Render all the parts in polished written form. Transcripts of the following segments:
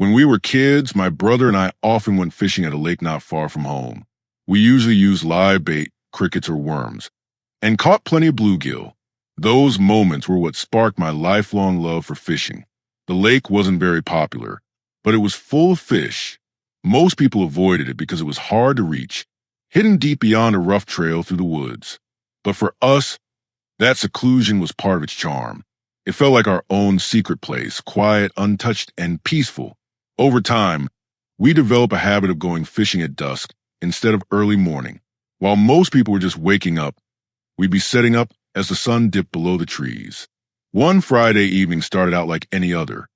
When we were kids, my brother and I often went fishing at a lake not far from home. We usually used live bait, crickets, or worms, and caught plenty of bluegill. Those moments were what sparked my lifelong love for fishing. The lake wasn't very popular, but it was full of fish. Most people avoided it because it was hard to reach, hidden deep beyond a rough trail through the woods. But for us, that seclusion was part of its charm. It felt like our own secret place, quiet, untouched, and peaceful. Over time, we developed a habit of going fishing at dusk instead of early morning. While most people were just waking up, we'd be setting up as the sun dipped below the trees. One Friday evening started out like any other.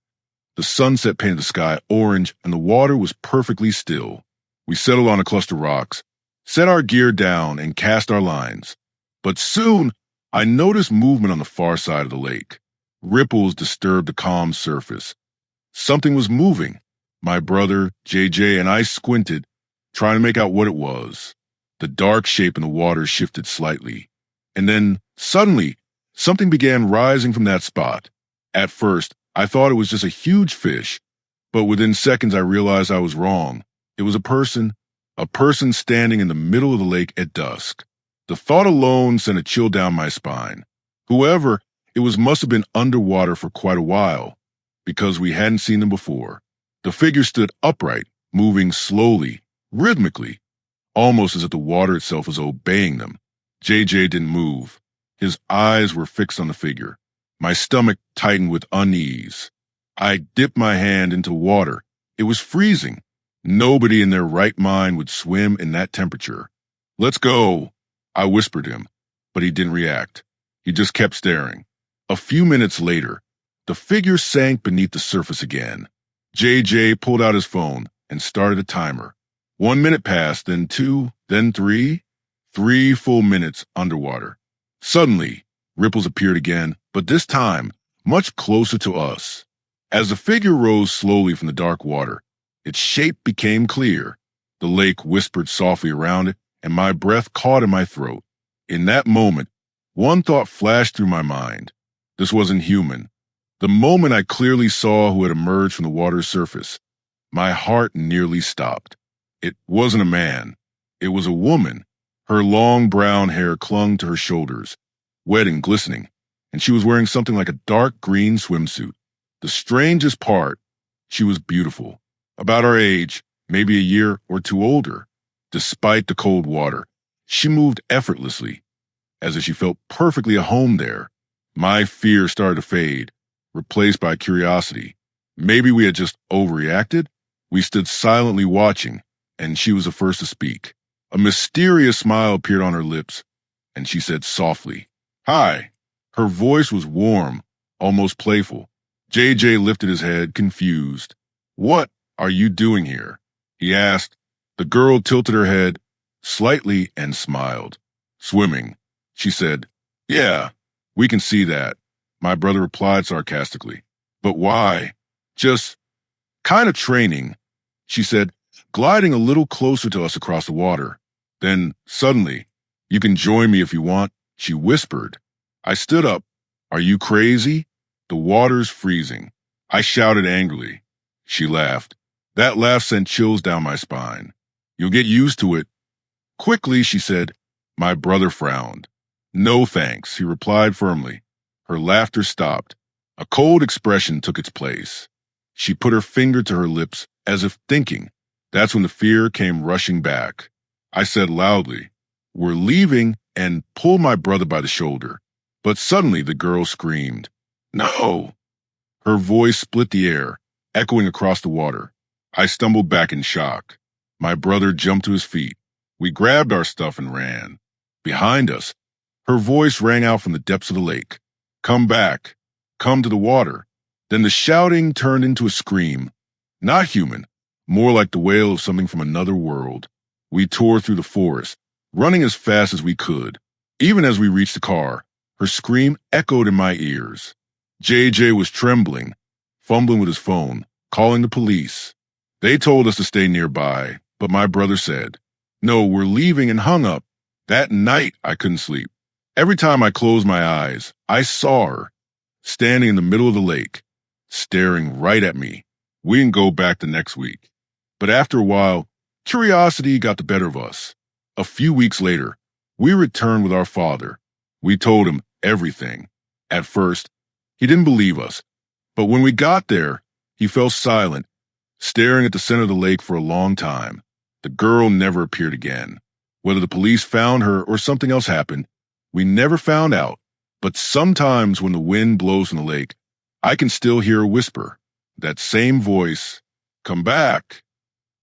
The sunset painted the sky orange and the water was perfectly still. We settled on a cluster of rocks, set our gear down, and cast our lines. But soon, I noticed movement on the far side of the lake. Ripples disturbed the calm surface. Something was moving. My brother, JJ, and I squinted, trying to make out what it was. The dark shape in the water shifted slightly. And then, suddenly, something began rising from that spot. At first, I thought it was just a huge fish, but within seconds I realized I was wrong. It was a person standing in the middle of the lake at dusk. The thought alone sent a chill down my spine. Whoever it was must have been underwater for quite a while, because we hadn't seen them before. The figure stood upright, moving slowly, rhythmically, almost as if the water itself was obeying them. JJ didn't move. His eyes were fixed on the figure. My stomach tightened with unease. I dipped my hand into water. It was freezing. Nobody in their right mind would swim in that temperature. "Let's go," I whispered him, but he didn't react. He just kept staring. A few minutes later, the figure sank beneath the surface again. JJ pulled out his phone and started a timer. 1 minute passed, then 2, then 3. 3 full minutes underwater. Suddenly, ripples appeared again, but this time, much closer to us. As the figure rose slowly from the dark water, its shape became clear. The lake whispered softly around it, and my breath caught in my throat. In that moment, one thought flashed through my mind. This wasn't human. The moment I clearly saw who had emerged from the water's surface, my heart nearly stopped. It wasn't a man. It was a woman. Her long brown hair clung to her shoulders, wet and glistening, and she was wearing something like a dark green swimsuit. The strangest part, she was beautiful. About our age, maybe a year or two older. Despite the cold water, she moved effortlessly, as if she felt perfectly at home there. My fear started to fade, replaced by curiosity. Maybe we had just overreacted? We stood silently watching, and she was the first to speak. A mysterious smile appeared on her lips, and she said softly, "Hi." Her voice was warm, almost playful. JJ lifted his head, confused. "What are you doing here?" he asked. The girl tilted her head slightly and smiled. "Swimming," she said. "Yeah, we can see that," my brother replied sarcastically. "But why?" "Just kind of training," she said, gliding a little closer to us across the water. Then, suddenly, "You can join me if you want," she whispered. I stood up. "Are you crazy? The water's freezing." I shouted angrily. She laughed. That laugh sent chills down my spine. "You'll get used to it." Quickly, she said. My brother frowned. "No thanks," he replied firmly. Her laughter stopped. A cold expression took its place. She put her finger to her lips as if thinking. That's when the fear came rushing back. I said loudly, "We're leaving," and pulled my brother by the shoulder. But suddenly the girl screamed, "No!" Her voice split the air, echoing across the water. I stumbled back in shock. My brother jumped to his feet. We grabbed our stuff and ran. Behind us, her voice rang out from the depths of the lake. "Come back. Come to the water." Then the shouting turned into a scream. Not human, more like the wail of something from another world. We tore through the forest, running as fast as we could. Even as we reached the car, her scream echoed in my ears. JJ was trembling, fumbling with his phone, calling the police. They told us to stay nearby, but my brother said, "No, we're leaving," and hung up. That night, I couldn't sleep. Every time I closed my eyes, I saw her, standing in the middle of the lake, staring right at me. We didn't go back the next week. But after a while, curiosity got the better of us. A few weeks later, we returned with our father. We told him everything. At first, he didn't believe us. But when we got there, he fell silent, staring at the center of the lake for a long time. The girl never appeared again. Whether the police found her or something else happened, we never found out. But sometimes when the wind blows in the lake, I can still hear a whisper. That same voice, "Come back."